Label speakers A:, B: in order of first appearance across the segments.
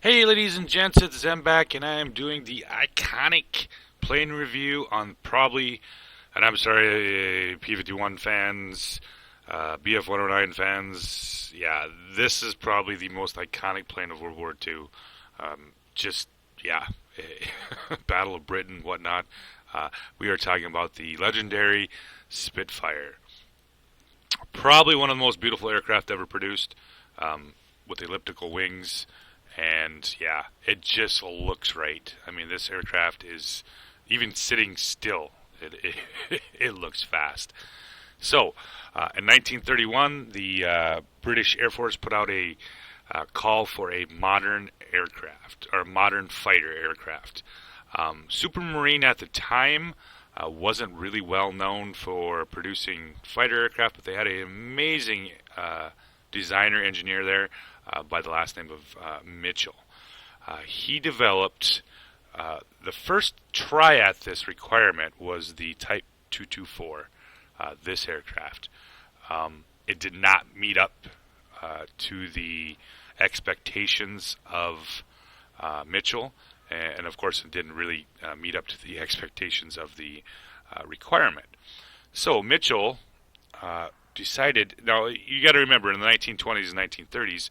A: Hey, ladies and gents, it's Zembak, and I am doing the iconic plane review on probably, and I'm sorry, P-51 fans, BF-109 fans. Yeah, this is probably the most iconic plane of World War II. Just, yeah, Battle of Britain, whatnot. We are talking about the legendary Spitfire. Probably one of the most beautiful aircraft ever produced, with elliptical wings. And yeah, it just looks right. I mean, this aircraft is even sitting still. It looks fast. So, in 1931, the British Air Force put out a call for a modern aircraft or modern fighter aircraft. Supermarine at the time wasn't really well known for producing fighter aircraft, but they had an amazing designer engineer there by the last name of Mitchell. He developed the first try at this requirement was the Type 224, this aircraft. It did not meet up to the expectations of Mitchell, and of course, it didn't really meet up to the expectations of the requirement. So Mitchell decided. Now you got to remember, in the 1920s and 1930s,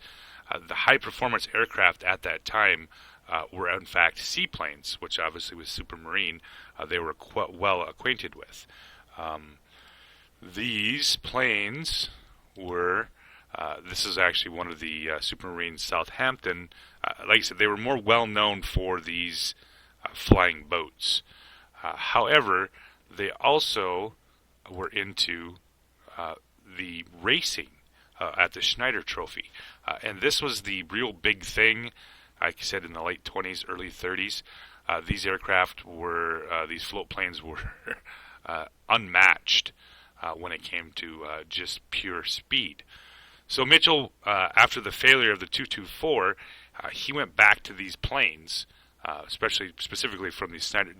A: the high-performance aircraft at that time were in fact seaplanes, which obviously with Supermarine they were well acquainted with. Um, these planes were. This is actually one of the Supermarine Southampton. Like I said, they were more well known for these flying boats. However, they also were into the racing at the Schneider Trophy. And this was the real big thing, like I said, in the late 20s, early 30s. These aircraft were, these float planes were unmatched when it came to just pure speed. So Mitchell, after the failure of the 224, he went back to these planes, specifically from the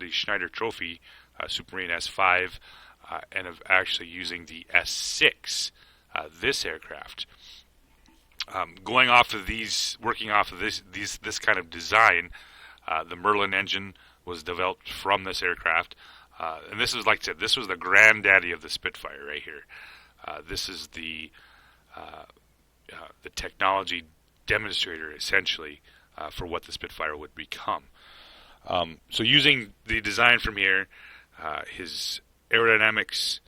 A: Schneider Trophy, Supermarine S5, and of actually using the S6, this aircraft. Going off of these, working off of this kind of design, the Merlin engine was developed from this aircraft, and this is, like I said, this was the granddaddy of the Spitfire right here. This is the technology demonstrator essentially for what the Spitfire would become. So using the design from here, his aerodynamics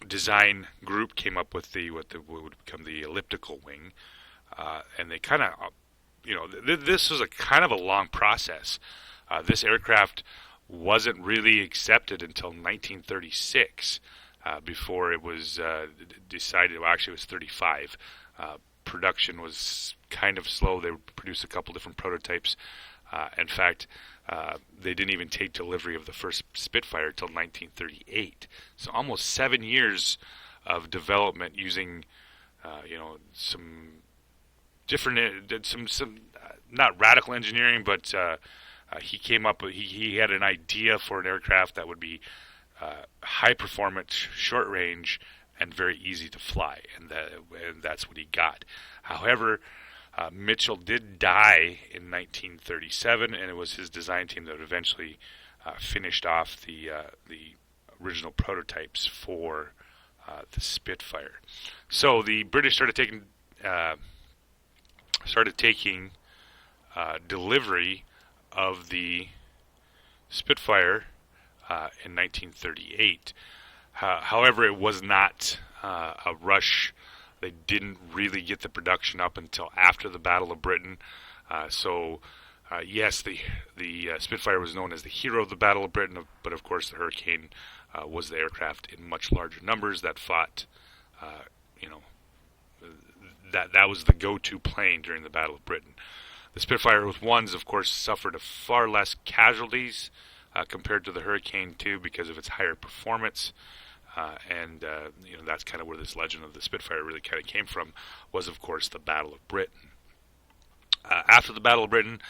A: design group came up with what would become the elliptical wing, and they kind of, this was a kind of a long process. This aircraft wasn't really accepted until 1936, before it was decided. Well, actually, it was 35. Production was kind of slow. They produced a couple different prototypes. In fact, they didn't even take delivery of the first Spitfire until 1938. So almost 7 years of development using, some different, some not radical engineering, but he came up. He had an idea for an aircraft that would be high performance, short range, and very easy to fly, and that's what he got. However, Mitchell did die in 1937, and it was his design team that eventually finished off the original prototypes for the Spitfire. So the British started taking delivery of the Spitfire in 1938. However, it was not a rush. They didn't really get the production up until after the Battle of Britain. Yes, the Spitfire was known as the hero of the Battle of Britain, but of course the Hurricane was the aircraft in much larger numbers that fought. You know, that was the go-to plane during the Battle of Britain. The Spitfire with ones, of course, suffered far less casualties compared to the Hurricane II because of its higher performance. That's kind of where this legend of the Spitfire really kind of came from, was of course the Battle of Britain. After the Battle of Britain,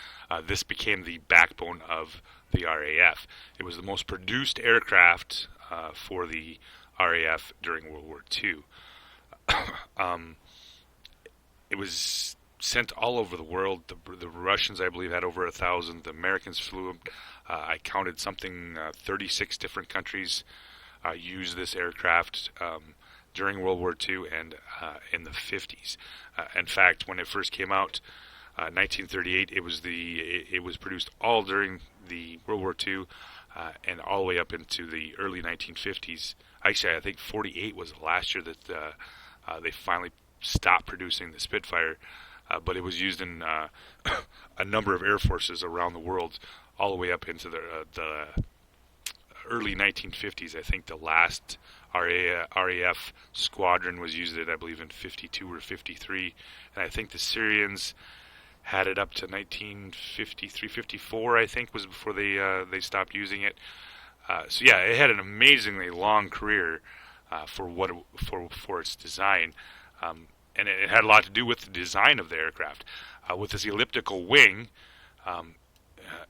A: this became the backbone of the RAF. It was the most produced aircraft for the RAF during World War II. It was sent all over the world. The Russians, I believe, had over 1,000. The Americans flew them. I counted something, 36 different countries used this aircraft during World War II and in the 50s. In fact, when it first came out, 1938, it was produced all during the World War II and all the way up into the early 1950s. Actually, I think 48 was the last year that they finally stopped producing the Spitfire, but it was used in a number of air forces around the world, all the way up into the early 1950s. I think the last RAF squadron was used it, I believe, in 52 or 53, and I think the Syrians had it up to 1953, 54. I think was before they stopped using it. So yeah, it had an amazingly long career for its design, and it had a lot to do with the design of the aircraft, with this elliptical wing,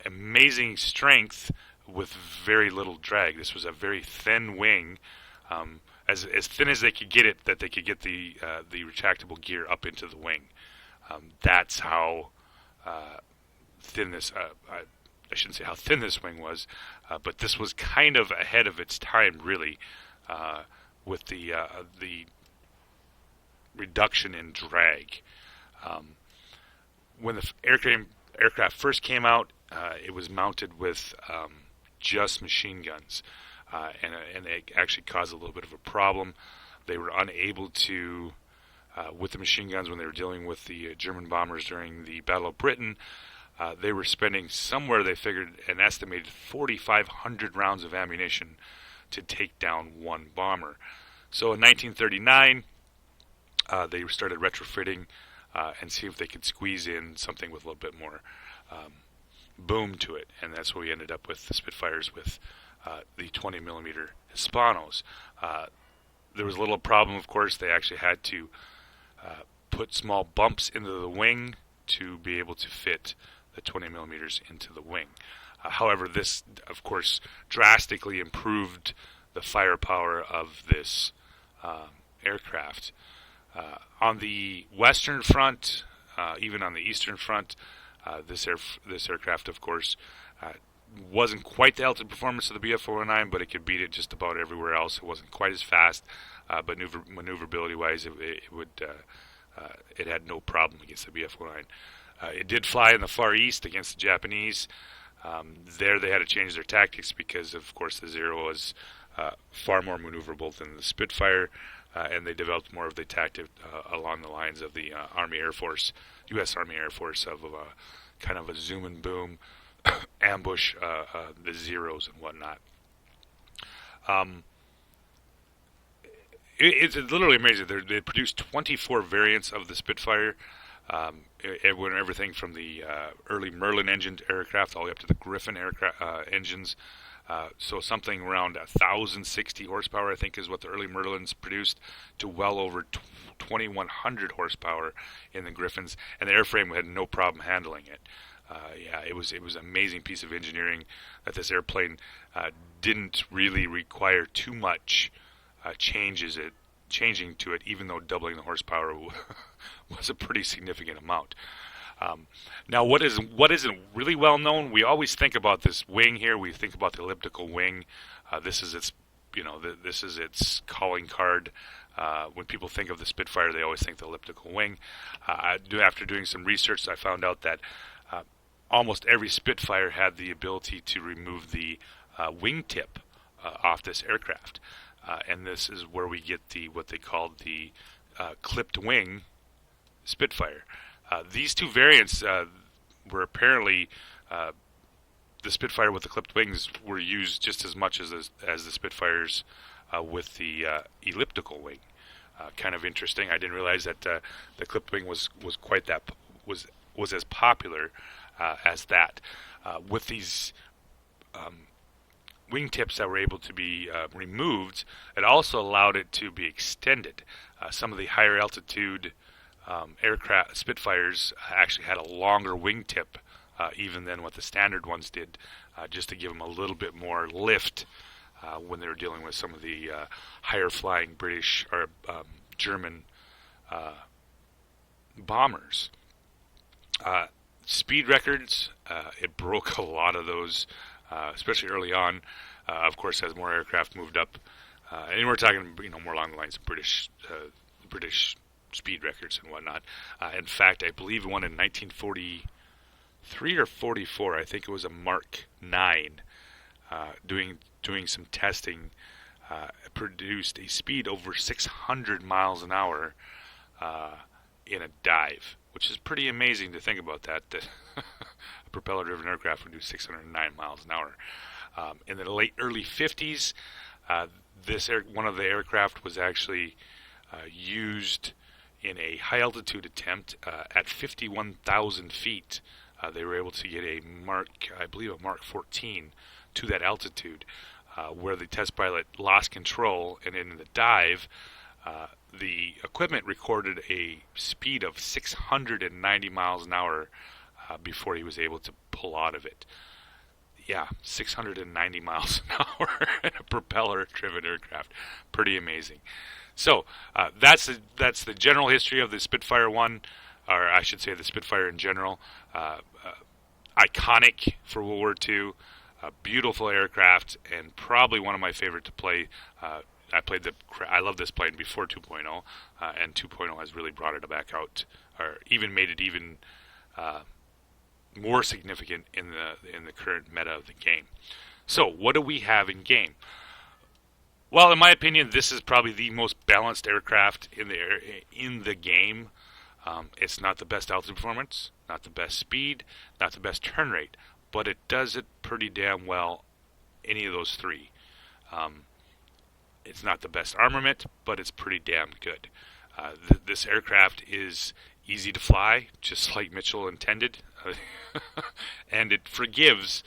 A: amazing strength with very little drag. This was a very thin wing, as thin as they could get it, that they could get the retractable gear up into the wing. That's how thin this. I shouldn't say how thin this wing was, but this was kind of ahead of its time, really, with the reduction in drag. When the aircraft first came out, it was mounted with just machine guns, and it actually caused a little bit of a problem. They were unable to, with the machine guns, when they were dealing with the German bombers during the Battle of Britain, they were spending somewhere, they figured, an estimated 4,500 rounds of ammunition to take down one bomber. So in 1939, they started retrofitting and see if they could squeeze in something with a little bit more boom to it, and that's what we ended up with the Spitfires with the 20 millimeter Hispanos. There was a little problem, of course. They actually had to put small bumps into the wing to be able to fit the 20 millimeters into the wing. However, this, of course, drastically improved the firepower of this aircraft. On the Western Front, even on the Eastern Front, this aircraft, of course, wasn't quite the altitude performance of the Bf-419, but it could beat it just about everywhere else. It wasn't quite as fast, but maneuverability-wise, it had no problem against the Bf-419. It did fly in the Far East against the Japanese. There they had to change their tactics because, of course, the Zero was far more maneuverable than the Spitfire, and they developed more of the tactic along the lines of the Army Air Force, U.S. Army Air Force, of a kind of a zoom and boom ambush the Zeros and whatnot. It's literally amazing. They produced 24 variants of the Spitfire. It went everything from the early Merlin engined aircraft all the way up to the Griffin aircraft engines. So something around 1,060 horsepower, I think, is what the early Merlins produced, to well over 2,100 horsepower in the Griffins, and the airframe had no problem handling it. Yeah, it was an amazing piece of engineering that this airplane didn't really require too much changing to it, even though doubling the horsepower was a pretty significant amount. Now, what isn't really well known? We always think about this wing here. We think about the elliptical wing. This is its calling card. When people think of the Spitfire, they always think the elliptical wing. After doing some research, I found out that almost every Spitfire had the ability to remove the wingtip off this aircraft, and this is where we get what they called the clipped wing Spitfire. These two variants were apparently the Spitfire with the clipped wings were used just as much as the Spitfires with the elliptical wing. Kind of interesting. I didn't realize that the clipped wing was as popular as that. With these wingtips that were able to be removed, it also allowed it to be extended. Some of the higher altitude aircraft Spitfires actually had a longer wingtip even than what the standard ones did, just to give them a little bit more lift when they were dealing with some of the higher flying British or German bombers. Uh, Speed records, it broke a lot of those, especially early on. Of course, as more aircraft moved up, and we're talking, more along the lines of British speed records and whatnot. In fact, I believe one in 1943 or 44. I think it was a Mark 9. Doing some testing, produced a speed over 600 miles an hour in a dive, which is pretty amazing to think about that a propeller-driven aircraft would do 609 miles an hour. In the early 50s, one of the aircraft was actually used in a high-altitude attempt at 51,000 feet. They were able to get I believe a Mark 14 to that altitude, where the test pilot lost control, and in the dive, the equipment recorded a speed of 690 miles an hour before he was able to pull out of it. Yeah, 690 miles an hour in a propeller-driven aircraft. Pretty amazing. So that's the general history of the Spitfire 1, or I should say the Spitfire in general. Iconic for World War II, beautiful aircraft, and probably one of my favorite to play. I love this plane before 2.0, and 2.0 has really brought it back out, or even made it even more significant in the current meta of the game. So, what do we have in game? Well, in my opinion, this is probably the most balanced aircraft in the game. It's not the best altitude performance, not the best speed, not the best turn rate, but it does it pretty damn well, any of those three. It's not the best armament, but it's pretty damn good. This aircraft is easy to fly, just like Mitchell intended, and it forgives.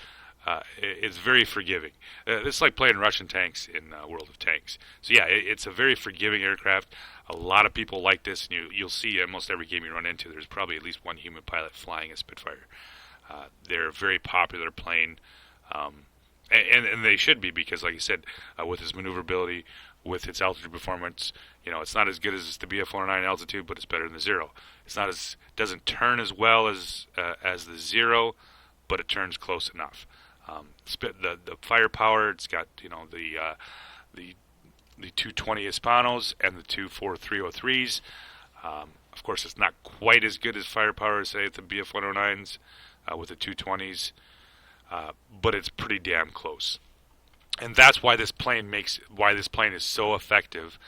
A: It's very forgiving. It's like playing Russian tanks in World of Tanks. So yeah, it's a very forgiving aircraft. A lot of people like this, and you'll see almost every game you run into, there's probably at least one human pilot flying a Spitfire. They're a very popular plane, and they should be, because, like you said, with its maneuverability, with its altitude performance, it's not as good as the BF-109 altitude, but it's better than the Zero. Doesn't turn as well as the Zero, but it turns close enough. The firepower, it's got the 220 Hispanos and the two 4303s. Of course, it's not quite as good as firepower as, say, the BF-109s with the 220s, but it's pretty damn close. And that's why this plane is so effective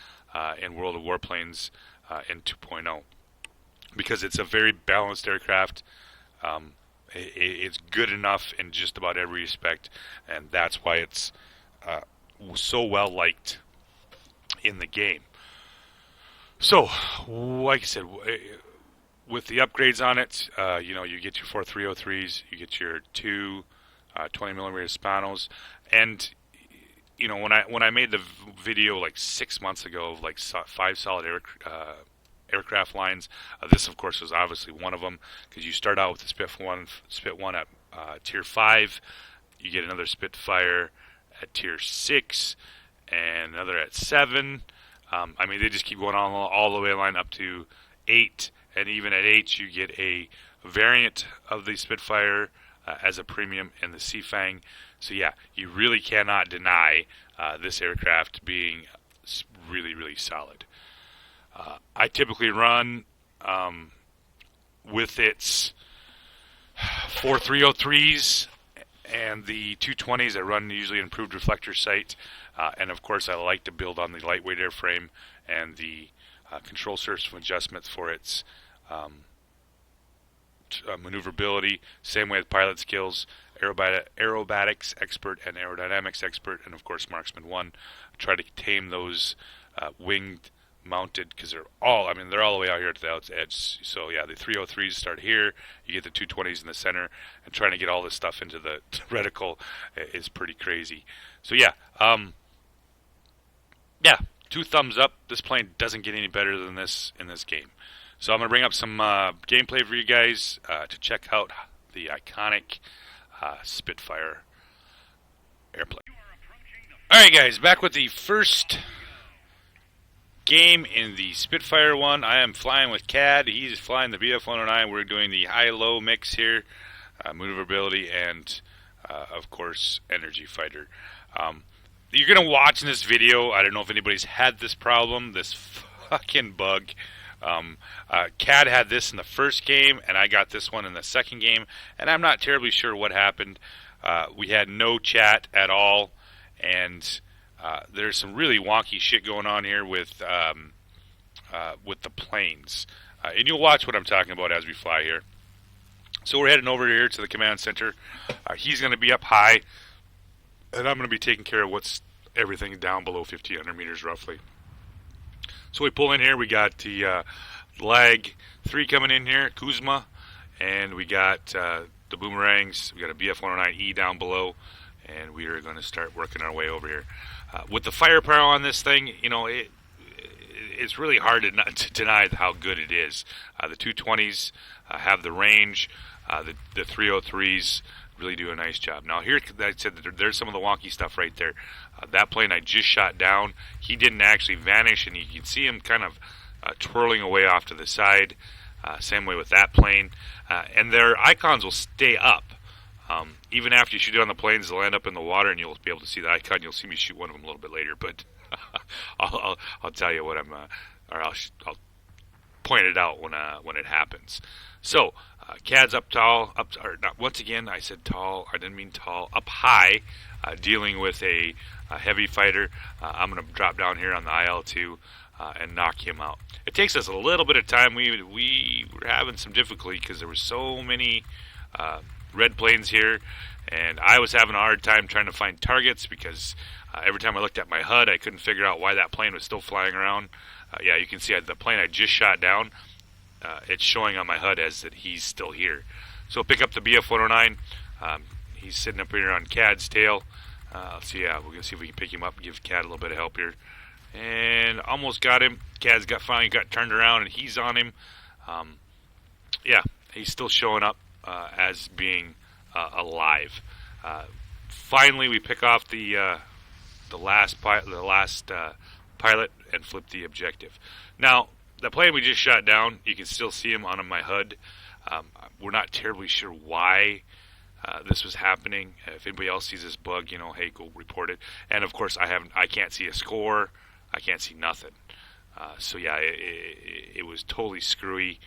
A: in World of Warplanes in 2.0, because it's a very balanced aircraft. It's good enough in just about every respect, and that's why it's so well liked in the game. So, like I said, with the upgrades on it, you get your 4303s, you get your two 20mm Hispanos, and when I made the video like 6 months ago of like 5 solid aircraft lines, this of course was obviously one of them, because you start out with the Spit 1 at tier 5, you get another Spitfire at tier 6, and another at 7. They just keep going on all the way line up to 8, and even at 8 you get a variant of the Spitfire as a premium in the Seafang. So yeah, you really cannot deny this aircraft being really, really solid. I typically run with its 4303s and the 220s. I run usually improved reflector sight, and of course I like to build on the lightweight airframe and the control system adjustments for its maneuverability. Same way with pilot skills, aerobatics expert and aerodynamics expert, and of course Marksman 1. Try to tame those winged mounted, because they're all the way out here to the edge. So yeah, the 303s start here, you get the 220s in the center, and trying to get all this stuff into the reticle is pretty crazy. So yeah, 2 thumbs up. This plane doesn't get any better than this in this game. So I'm going to bring up some gameplay for you guys to check out the iconic Spitfire airplane. Alright guys, back with the first game in the Spitfire one. I am flying with CAD. He's flying the BF-109. We're doing the high-low mix here, maneuverability, and of course, energy fighter. You're going to watch in this video, I don't know if anybody's had this problem, this fucking bug. CAD had this in the first game, and I got this one in the second game, and I'm not terribly sure what happened. We had no chat at all, and there's some really wonky shit going on here with the planes. And you'll watch what I'm talking about as we fly here. So we're heading over here to the command center. He's going to be up high, and I'm going to be taking care of what's everything down below 1,500 meters roughly. So we pull in here. We got the Lag 3 coming in here, Kuzma, and we got the boomerangs. We got a BF-109E down below, and we are going to start working our way over here. With the firepower on this thing, you know, it's really hard to deny how good it is. The 220s have the range. The 303s really do a nice job. Now here, I said that there's some of the wonky stuff right there. That plane I just shot down, he didn't actually vanish, and you can see him kind of twirling away off to the side. Same way with that plane. And their icons will stay up. Even after you shoot it on the planes, they'll end up in the water, and you'll be able to see the icon. You'll see me shoot one of them a little bit later, but I'll tell you what I'll point it out when it happens. So CAD's up tall, once again I said tall. I didn't mean tall. Up high, dealing with a heavy fighter. I'm going to drop down here on the IL-2 and knock him out. It takes us a little bit of time. We were having some difficulty because there were so many red planes here, and I was having a hard time trying to find targets because every time I looked at my HUD, I couldn't figure out why that plane was still flying around. Yeah, you can see the plane I just shot down. It's showing on my HUD as that he's still here. So pick up the BF-109. He's sitting up here on CAD's tail. So yeah, we're gonna see if we can pick him up and give CAD a little bit of help here. And almost got him. CAD's finally got turned around, and he's on him. Yeah, he's still showing up as being alive. Finally, we pick off the last pilot and flip the objective. Now, the plane we just shot down, you can still see him on my HUD. We're not terribly sure why this was happening. If anybody else sees this bug, you know, hey, go report it. And of course, I can't see a score. I can't see nothing. So yeah, it was totally screwy.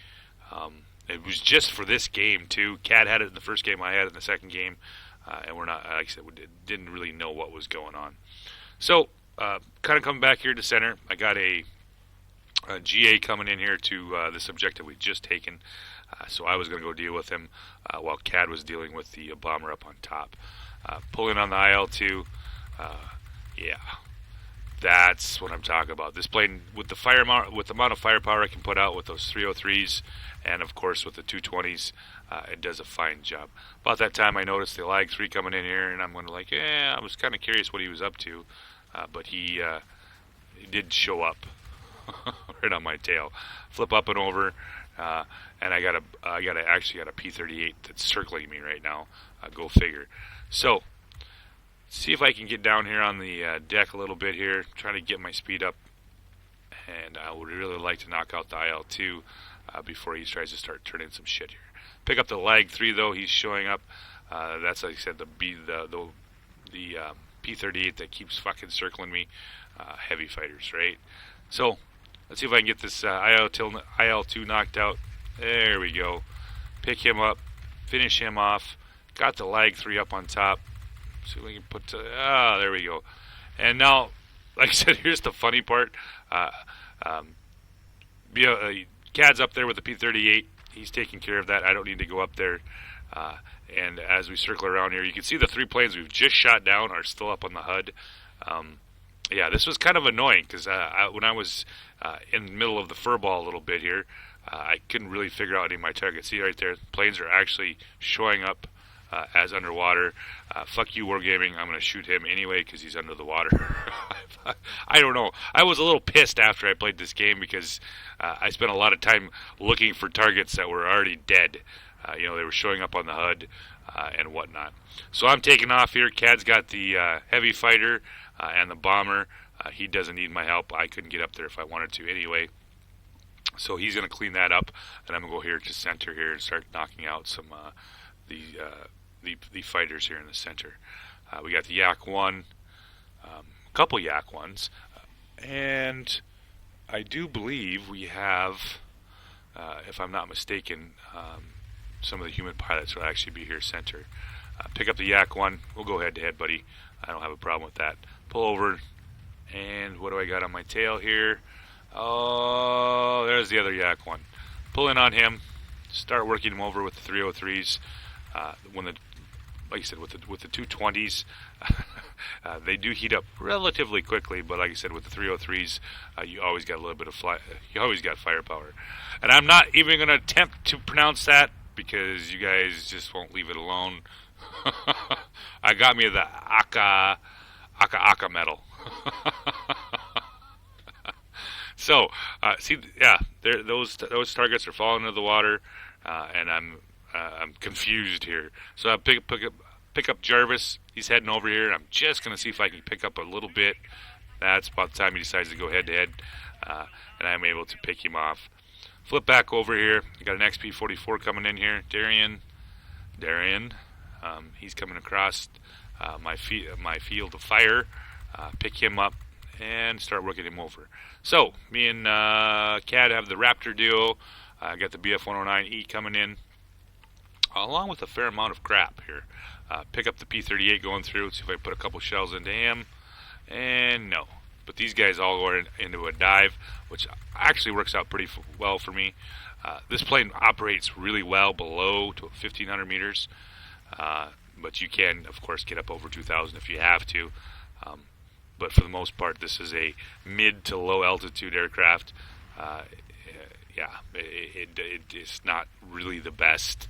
A: It was just for this game too. CAD had it in the first game. I had it in the second game, and we're not. Like I said, we didn't really know what was going on. So, kind of coming back here to center, I got a GA coming in here to this objective we just taken. So I was going to go deal with him while CAD was dealing with the bomber up on top. Pulling on the IL-2. Yeah, that's what I'm talking about. This plane, with the amount of firepower I can put out with those 303s, and of course with the 220s, it does a fine job. About that time, I noticed the Lag 3 coming in here, and I'm going to like, I was kind of curious what he was up to, but he did show up right on my tail. Flip up and over, and I actually got a P-38 that's circling me right now. Go figure. So, see if I can get down here on the deck a little bit here, trying to get my speed up, and I would really like to knock out the IL-2 before he tries to start turning some shit here. Pick up the Lag 3 though. He's showing up. That's, like I said, the P-38 that keeps fucking circling me. Heavy fighters, right? So let's see if I can get this IL-2 knocked out. There we go. Pick him up, finish him off. Got the Lag 3 up on top. See if we can put there we go. And now, like I said, here's the funny part. CAD's up there with the P-38. He's taking care of that. I don't need to go up there. And as we circle around here, you can see the 3 planes we've just shot down are still up on the HUD. Yeah, this was kind of annoying because when I was in the middle of the furball a little bit here, I couldn't really figure out any of my targets. See right there, planes are actually showing up as underwater. Fuck you, Wargaming. I'm going to shoot him anyway because he's under the water. I don't know. I was a little pissed after I played this game because I spent a lot of time looking for targets that were already dead. They were showing up on the HUD and whatnot. So I'm taking off here. CAD's got the heavy fighter and the bomber He doesn't need my help. I couldn't get up there if I wanted to anyway. So he's going to clean that up, and I'm going to go here to center here and start knocking out some the fighters here in the center. We got the Yak 1, a couple Yak 1s, and I do believe we have, if I'm not mistaken, some of the human pilots will actually be here center. Pick up the Yak 1. We'll go head to head, buddy. I don't have a problem with that. Pull over, and what do I got on my tail here? Oh, there's the other Yak 1. Pull in on him. Start working him over with the 303s. Like I said, with the 220s, they do heat up relatively quickly. But like I said, with the 303s, you always got a little bit of you always got firepower. And I'm not even going to attempt to pronounce that because you guys just won't leave it alone. I got me the Aka medal. So, see, yeah, those targets are falling into the water, and I'm confused here. So I pick up Jarvis. He's heading over here. I'm just gonna see if I can pick up a little bit. That's about the time he decides to go head to head, and I'm able to pick him off. Flip back over here. I got an XP-44 coming in here. Darian, he's coming across my field of fire. Pick him up and start working him over. So, me and Cad have the Raptor duo. I got the BF-109E coming in, along with a fair amount of crap here. Pick up the P-38 going through, see if I put a couple shells into him, and no. But these guys all go into a dive, which actually works out pretty well for me. This plane operates really well below to 1,500 meters, but you can, of course, get up over 2,000 if you have to. But for the most part, this is a mid to low altitude aircraft. It's not really the best.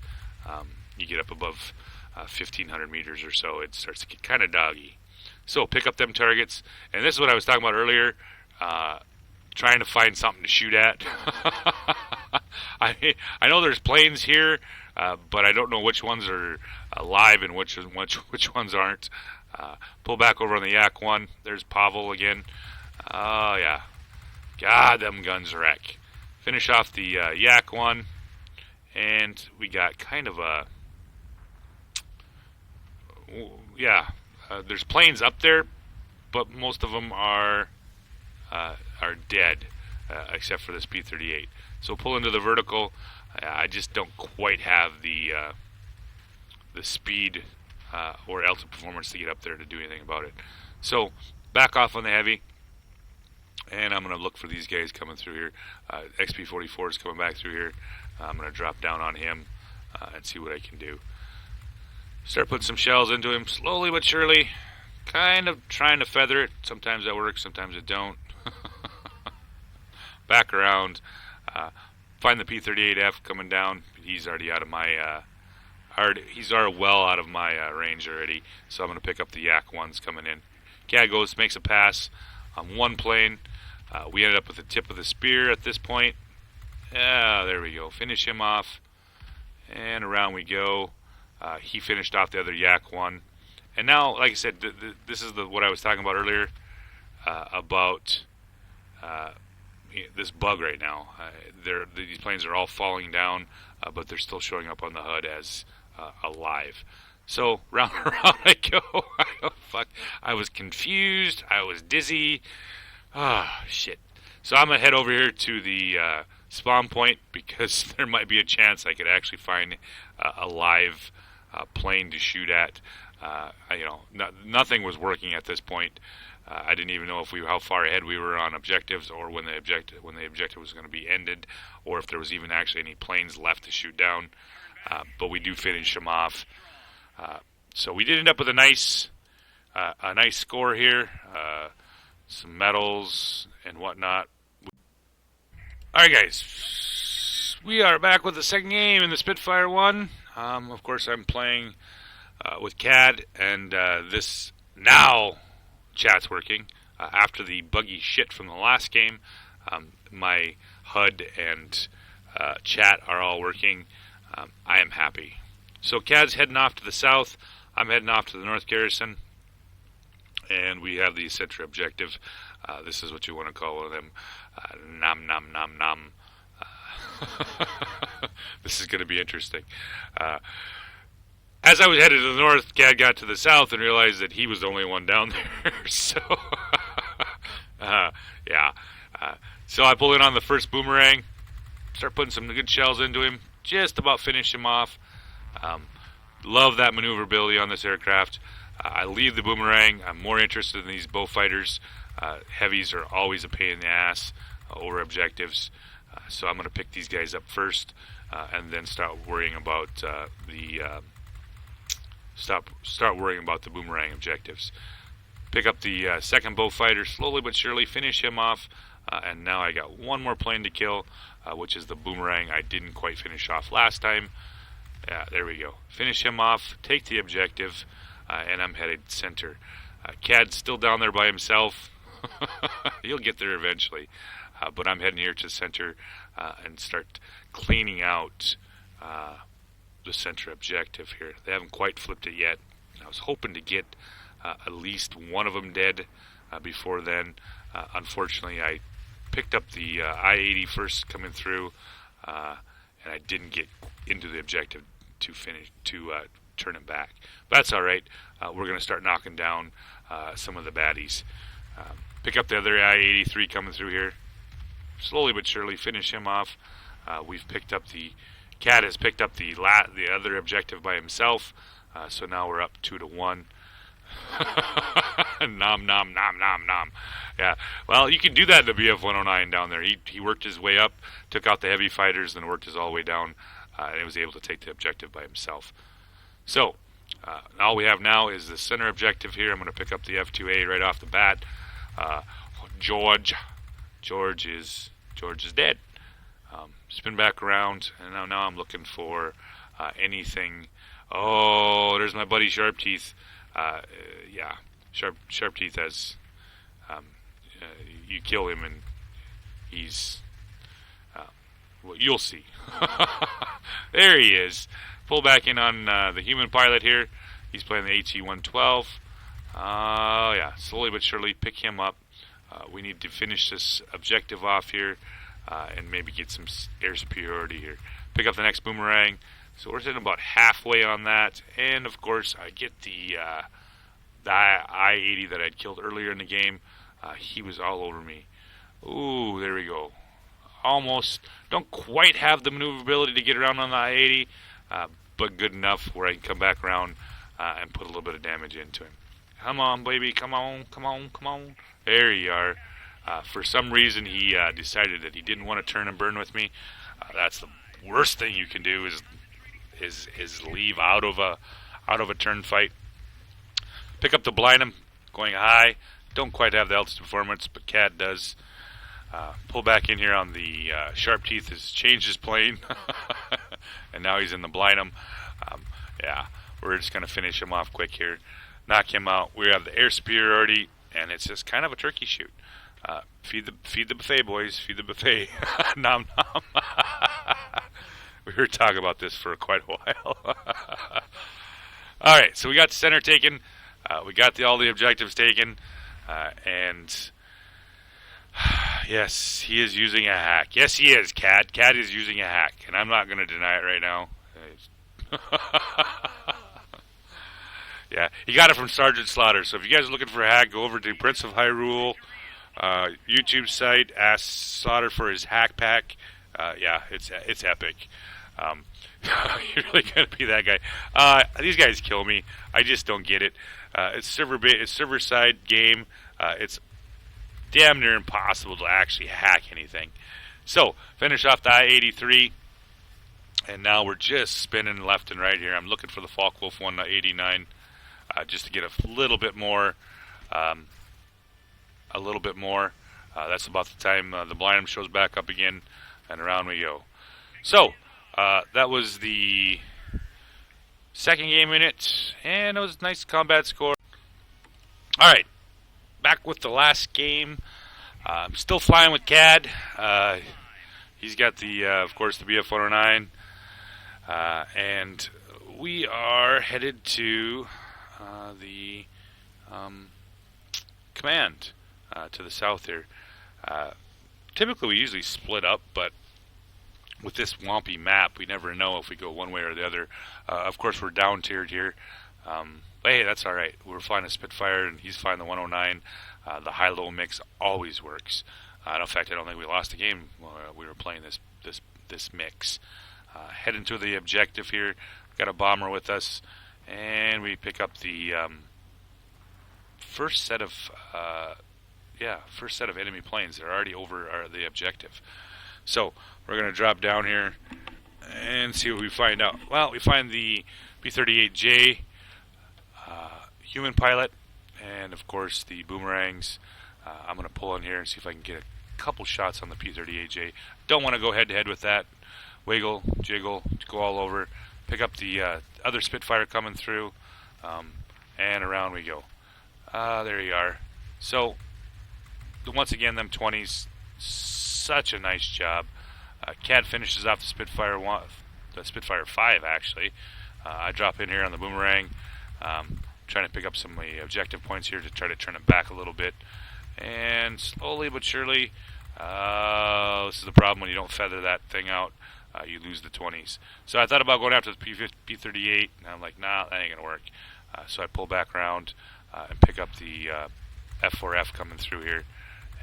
A: You get up above 1,500 meters or so, it starts to get kind of doggy. So pick up them targets, and this is what I was talking about earlier. Trying to find something to shoot at. I know there's planes here, but I don't know which ones are alive and which ones aren't. Pull back over on the Yak 1. There's Pavel again. Oh, yeah. God, them guns wreck. Finish off the Yak 1. And we got kind of a... there's planes up there, but most of them are dead, except for this P-38. So pull into the vertical. I just don't quite have the speed or altitude performance to get up there to do anything about it. So back off on the heavy, and I'm going to look for these guys coming through here. XP-44 is coming back through here. I'm going to drop down on him and see what I can do. Start putting some shells into him slowly but surely, kind of trying to feather it. Sometimes that works, sometimes it don't. Back around, find the P-38F coming down. He's already out of my he's already well out of my range already, so I'm going to pick up the Yak 1s coming in. Cad goes, makes a pass on one plane. We ended up with the tip of the spear at this point. Yeah, there we go. Finish him off, and around we go. He finished off the other Yak 1. And now, like I said, this is what I was talking about earlier about this bug right now. These planes are all falling down, but they're still showing up on the HUD as alive. So round and around I go. Oh, fuck. I was confused. I was dizzy. Shit. So I'm going to head over here to the spawn point because there might be a chance I could actually find a live plane to shoot at. Nothing was working at this point. I didn't even know how far ahead we were on objectives, or when the objective was going to be ended, or if there was even actually any planes left to shoot down. But we do finish them off. So we did end up with a nice score here, some medals and whatnot. All right, guys, we are back with the second game in the Spitfire 1. Of course, I'm playing with Cad, and this now chat's working. After the buggy shit from the last game, my HUD and chat are all working. I am happy. So Cad's heading off to the south. I'm heading off to the north garrison, and we have the Citra objective. This is what you want to call one of them. Nom nom nom nom. This is going to be interesting. As I was headed to the north, Cad got to the south and realized that he was the only one down there. So, yeah. So I pulled in on the first boomerang, start putting some good shells into him, just about finish him off. Love that maneuverability on this aircraft. I leave the boomerang. I'm more interested in these bow fighters. Heavies are always a pain in the ass over objectives. So I'm going to pick these guys up first, and then start worrying about the boomerang objectives. Pick up the second bow fighter slowly but surely, finish him off, and now I got one more plane to kill, which is the boomerang I didn't quite finish off last time. Yeah, there we go. Finish him off, take the objective, and I'm headed center. Cad's still down there by himself. He'll get there eventually. But I'm heading here to center and start cleaning out the center objective here. They haven't quite flipped it yet. I was hoping to get at least one of them dead before then. Unfortunately, I picked up the I-80 first coming through, and I didn't get into the objective to turn him back. But that's all right. We're going to start knocking down some of the baddies. Pick up the other I-83 coming through here. Slowly but surely finish him off. Cad has picked up the other objective by himself. So now we're up 2-1. Nom nom nom nom nom. Yeah. Well, you can do that in the BF-109 down there. He worked his way up, took out the heavy fighters, then worked his all the way down, and he was able to take the objective by himself. So all we have now is the center objective here. I'm going to pick up the F-2A right off the bat. George is dead. Spin back around, and now I'm looking for anything. Oh, there's my buddy Sharp Teeth. Yeah, Sharp Teeth has. You kill him, and he's. Well, you'll see. There he is. Pull back in on the human pilot here. He's playing the HE-112. Yeah, slowly but surely pick him up. We need to finish this objective off here and maybe get some air superiority here. Pick up the next boomerang. So we're sitting about halfway on that. And, of course, I get the I-80 that I'd killed earlier in the game. He was all over me. Ooh, there we go. Almost. Don't quite have the maneuverability to get around on the I-80, but good enough where I can come back around and put a little bit of damage into him. Come on, baby. Come on, come on, come on. There you are. For some reason, he decided that he didn't want to turn and burn with me. That's the worst thing you can do is leave out of a turn fight. Pick up the Blinum, going high. Don't quite have the altitude performance, but Cad does. Pull back in here on the Sharp Teeth. Has changed his plane, and now he's in the Blinum. Yeah, we're just going to finish him off quick here. Knock him out. We have the air superiority, and it's just kind of a turkey shoot. Feed the buffet, boys. Feed the buffet. Nom nom. We were talking about this for quite a while. All right, so we got the center taken. We got all the objectives taken, and yes, he is using a hack. Yes, he is. Cad is using a hack, and I'm not going to deny it right now. Yeah, he got it from Sergeant Slaughter. So if you guys are looking for a hack, go over to Prince of Hyrule YouTube site. Ask Slaughter for his hack pack. Yeah, it's epic. You're really gonna be that guy. These guys kill me. I just don't get it. It's server side game. It's damn near impossible to actually hack anything. So finish off the I-83. And now we're just spinning left and right here. I'm looking for the Focke-Wulf 189 just to get a little bit more. That's about the time the Blinum shows back up again, and around we go. So that was the second game in it, and it was a nice combat score. All right, back with the last game. I'm still flying with Cad. He's got the, of course, the BF-109. And we are headed to the command. to the south here. Typically we usually split up, but with this wompy map, we never know if we go one way or the other. Of course, we're down tiered here. But hey, that's all right. We're flying a Spitfire, and he's flying the 109. The high-low mix always works. In fact, I don't think we lost a game while we were playing this mix. Heading to the objective here. Got a bomber with us, and we pick up the first set of enemy planes. They're already over the objective. So we're going to drop down here and see what we find out. Well, we find the B-38J human pilot, and of course the boomerangs. I'm going to pull in here and see if I can get a couple shots on the P-38J. Don't want to go head-to-head with that. Wiggle, jiggle, go all over. Pick up the other Spitfire coming through, and around we go. There you are. So, once again, them 20s, such a nice job. CAD finishes off the Spitfire 5, actually. I drop in here on the boomerang, trying to pick up some of the objective points here to try to turn it back a little bit. And slowly but surely, this is the problem when you don't feather that thing out. You lose the 20s. So I thought about going after the P-38, and I'm like, nah, that ain't going to work. So I pull back around and pick up the F4F coming through here.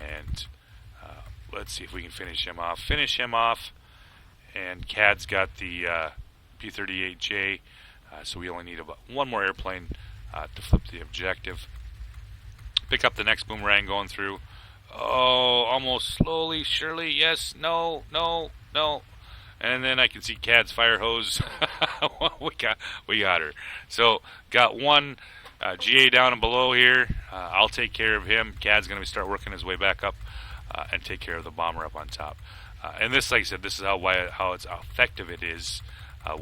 A: And let's see if we can finish him off. And CAD's got the P-38J, so we only need about one more airplane to flip the objective. Pick up the next boomerang going through. Oh, almost slowly, surely, yes, no. And then I can see CAD's fire hose. we got her. So got one GA down and below here. I'll take care of him. CAD's going to start working his way back up and take care of the bomber up on top. And this, like I said, this is how it's effective it is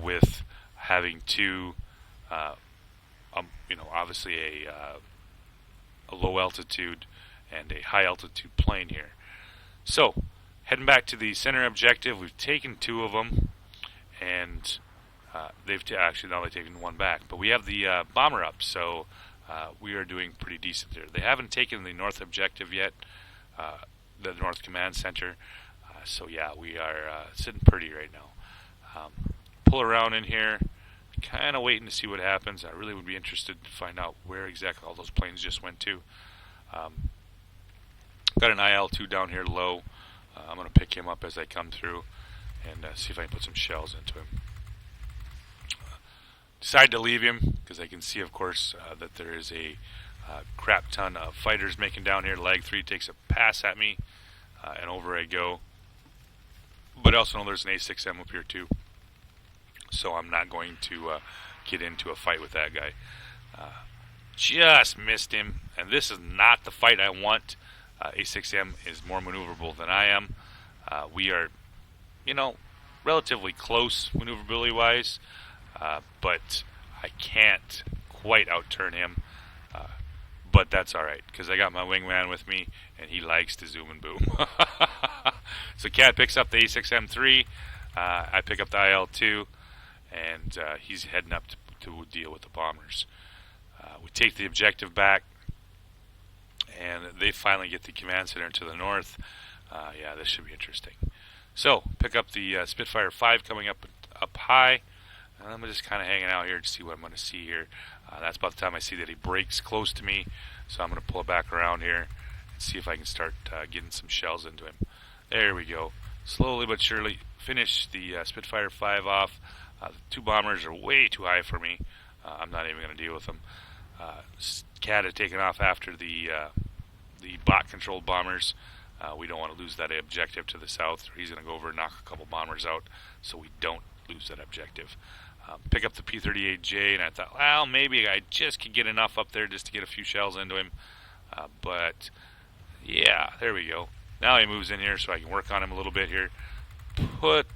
A: with having two, obviously a low altitude and a high altitude plane here. So heading back to the center objective, we've taken two of them, and they've taken one back. But we have the bomber up, so we are doing pretty decent there. They haven't taken the north objective yet, the North Command Center. So yeah, we are sitting pretty right now. Pull around in here, kind of waiting to see what happens. I really would be interested to find out where exactly all those planes just went to. Got an IL-2 down here low. I'm going to pick him up as I come through and see if I can put some shells into him. Decide to leave him because I can see, of course, that there is a crap ton of fighters making down here. Lag 3 takes a pass at me, and over I go. But I also know there's an A6M up here too, so I'm not going to get into a fight with that guy. Just missed him, and this is not the fight I want. A6M is more maneuverable than I am. We are, relatively close maneuverability-wise, but I can't quite outturn him. But that's all right, because I got my wingman with me, and he likes to zoom and boom. So CAD picks up the A6M3. I pick up the IL-2, and he's heading up to deal with the bombers. We take the objective back, and they finally get the command center to the north. Yeah, this should be interesting. So, pick up the Spitfire 5 coming up high. And I'm just kind of hanging out here to see what I'm going to see here. That's about the time I see that he breaks close to me. So I'm going to pull back around here and see if I can start getting some shells into him. There we go. Slowly but surely finish the Spitfire 5 off. The two bombers are way too high for me. I'm not even going to deal with them. CAD had taken off after the bot-controlled bombers. We don't want to lose that objective to the south. He's going to go over and knock a couple bombers out so we don't lose that objective. Pick up the P-38J, and I thought, well, maybe I just could get enough up there just to get a few shells into him. But, yeah, there we go. Now he moves in here so I can work on him a little bit here. Put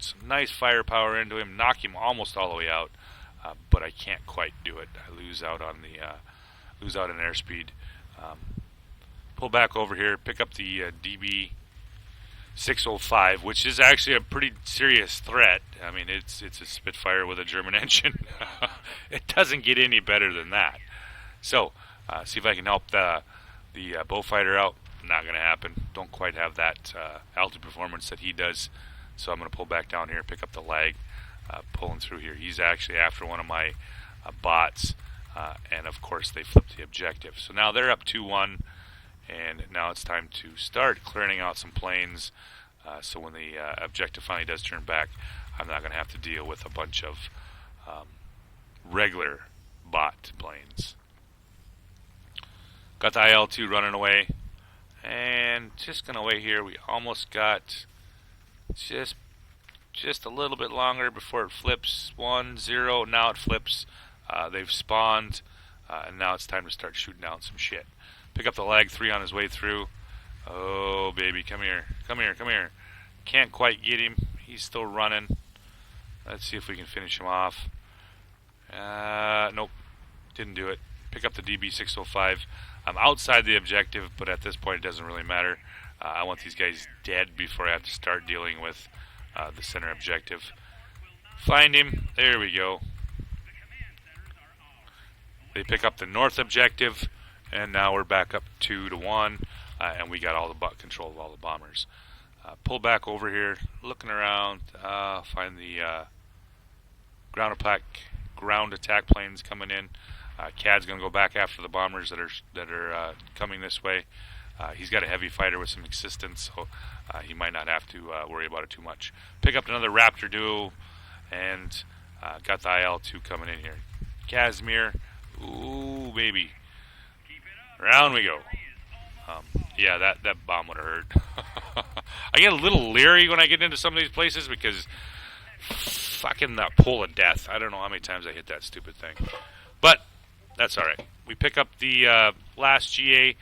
A: some nice firepower into him, knock him almost all the way out. But I can't quite do it. I lose out on in airspeed. Pull back over here, pick up the DB 605, which is actually a pretty serious threat. I mean, it's a Spitfire with a German engine. It doesn't get any better than that. So, see if I can help the the Beaufighter out. Not going to happen. Don't quite have that altitude performance that he does. So I'm going to pull back down here, pick up the lag, pulling through here. He's actually after one of my bots, and of course they flipped the objective. So now they're up 2-1, and now it's time to start clearing out some planes. So when the objective finally does turn back, I'm not going to have to deal with a bunch of regular bot planes. Got the IL-2 running away, and just going to wait here. We almost got just a little bit longer before it flips. 1-0. Now it flips. They've spawned, and now it's time to start shooting out some shit. Pick up the lag 3 on his way through. Oh, baby, come here. Come here, come here. Can't quite get him. He's still running. Let's see if we can finish him off. Nope. Didn't do it. Pick up the DB605. I'm outside the objective, but at this point it doesn't really matter. I want these guys dead before I have to start dealing with the center objective. Find him. There we go. They pick up the north objective, and now we're back up 2-1, and we got all the control of all the bombers. Pull back over here, looking around, find the ground attack planes coming in. CAD's going to go back after the bombers that are coming this way. He's got a heavy fighter with some assistance, so he might not have to worry about it too much. Pick up another Raptor duo, and got the IL-2 coming in here. Casimir, ooh baby, round we go. Yeah, that bomb would have hurt. I get a little leery when I get into some of these places because fucking that pole of death. I don't know how many times I hit that stupid thing, but that's all right. We pick up the last GA,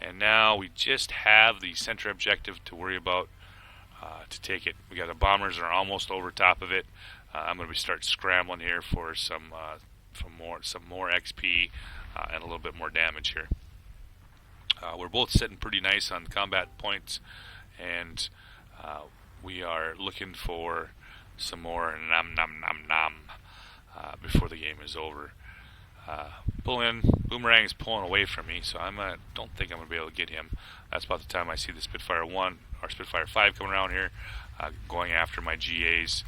A: and now we just have the center objective to worry about to take it. We got the bombers are almost over top of it. I'm going to start scrambling here for some more XP and a little bit more damage here. We're both sitting pretty nice on combat points, and we are looking for some more nom nom nom nom before the game is over. Pull in. Boomerang's pulling away from me, so don't think I'm going to be able to get him. That's about the time I see the Spitfire 1 or Spitfire 5 coming around here, going after my GAs.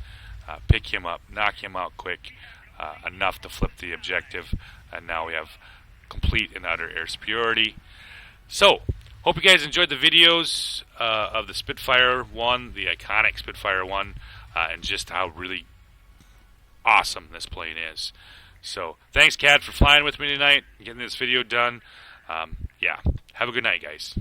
A: Pick him up, knock him out quick, enough to flip the objective, and now we have complete and utter air superiority. So, hope you guys enjoyed the videos of the Spitfire 1, the iconic Spitfire 1, and just how really awesome this plane is. So, thanks, CAD, for flying with me tonight, getting this video done. Yeah, have a good night, guys.